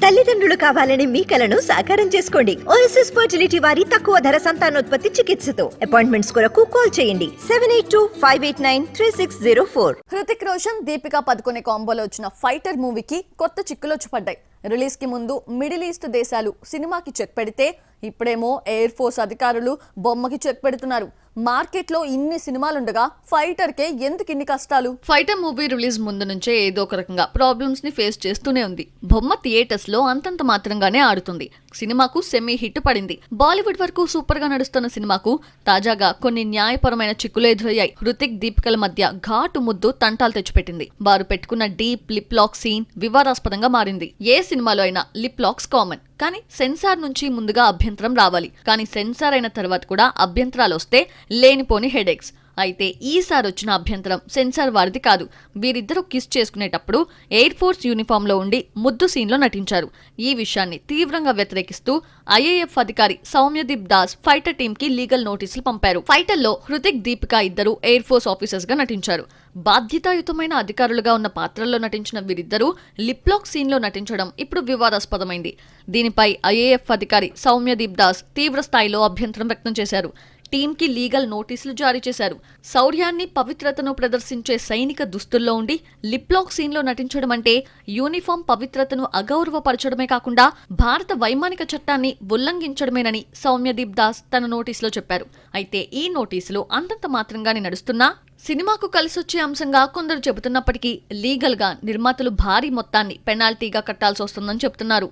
తల్లిదండ్రులు కావాలని మీ కలను సాకారం చేసుకోండి. ఓఎస్ఎస్ ఫర్టిలిటీ వారి తక్కువ ధర సంతానోత్పత్తి చికిత్సతో అపాయింట్మెంట్స్ కొరకు కాల్ చేయండి 7825893604. హృతిక్ రోషన్, దీపికా పదుకొనే కాంబోలో వచ్చిన ఫైటర్ మూవీకి కొత్త చిక్కులు వచ్చి పడ్డాయి. రిలీజ్ కి ముందు మిడిల్ ఈస్ట్ దేశాలు సినిమాకి చెక్ పెడితే ఇప్పుడేమో ఎయిర్ ఫోర్స్ అధికారులు బొమ్మకి చెక్ పెడుతున్నారు. మార్కెట్లో ఇన్ని సినిమాలుండగా ఫైటర్ కే ఎందుకు ఇన్ని కష్టాలు? ఫైటర్ మూవీ రిలీజ్ ముందు నుంచే ఏదో ఒక రకంగా ప్రాబ్లమ్స్ ని ఫేస్ చేస్తూనే ఉంది. బొమ్మ థియేటర్స్ లో అంతంత మాత్రంగానే ఆడుతుంది. సినిమాకు సెమీ హిట్ పడింది. బాలీవుడ్ వరకు సూపర్ గా నడుస్తున్న సినిమాకు తాజాగా కొన్ని న్యాయపరమైన చిక్కులు ఎదురయ్యాయి. హృతిక్, దీపికల మధ్య ఘాటు ముద్దు తంటాలు తెచ్చిపెట్టింది. వారు పెట్టుకున్న డీప్ లిప్ లాక్ సీన్ వివాదాస్పదంగా మారింది. ఏ సినిమాలో అయినా లిప్ లాక్స్ కామన్, కానీ సెన్సార్ నుంచి ముందుగా అభ్యంతరం రావాలి. కానీ సెన్సార్ అయిన తర్వాత కూడా అభ్యంతరాలు వస్తే లేనిపోని హెడేక్స్. అయితే ఈసారి వచ్చిన అభ్యంతరం సెన్సార్ వారిది కాదు. వీరిద్దరూ కిస్ చేసుకునేటప్పుడు ఎయిర్ ఫోర్స్ యూనిఫామ్ లో ఉండి ముద్దు సీన్ లో నటించారు. ఈ విషయాన్ని తీవ్రంగా వ్యతిరేకిస్తూ ఐఏఎఫ్ అధికారి సౌమ్యదీప్ దాస్ ఫైటర్ టీమ్ కి లీగల్ నోటీసులు పంపారు. ఫైటర్ లో హృతిక్, దీపిక ఇద్దరు ఎయిర్ ఫోర్స్ ఆఫీసర్స్ గా నటించారు. బాధ్యతాయుతమైన అధికారులుగా ఉన్న పాత్రల్లో నటించిన వీరిద్దరూ లిప్ లాక్ సీన్ లో నటించడం ఇప్పుడు వివాదాస్పదమైంది. దీనిపై ఐఏఎఫ్ అధికారి సౌమ్యదీప్ దాస్ తీవ్ర స్థాయిలో అభ్యంతరం వ్యక్తం చేశారు. టీంకి లీగల్ నోటీసులు జారీ చేశారు. శౌర్యాన్ని, పవిత్రతను ప్రదర్శించే సైనిక దుస్తుల్లో ఉండి లిప్ లాక్ సీన్ లో నటించడం అంటే యూనిఫామ్ పవిత్రతను అగౌరవపరచడమే కాకుండా భారత వైమానిక చట్టాన్ని ఉల్లంఘించడమేనని సౌమ్యదీప్ దాస్ తన నోటీసులో చెప్పారు. అయితే ఈ నోటీసులు అంతంత మాత్రంగానే నడుస్తున్నా సినిమాకు కలిసొచ్చే అంశంగా కొందరు చెబుతున్నప్పటికీ లీగల్ గా నిర్మాతలు భారీ మొత్తాన్ని పెనాల్టీగా కట్టాల్సి వస్తుందని చెబుతున్నారు.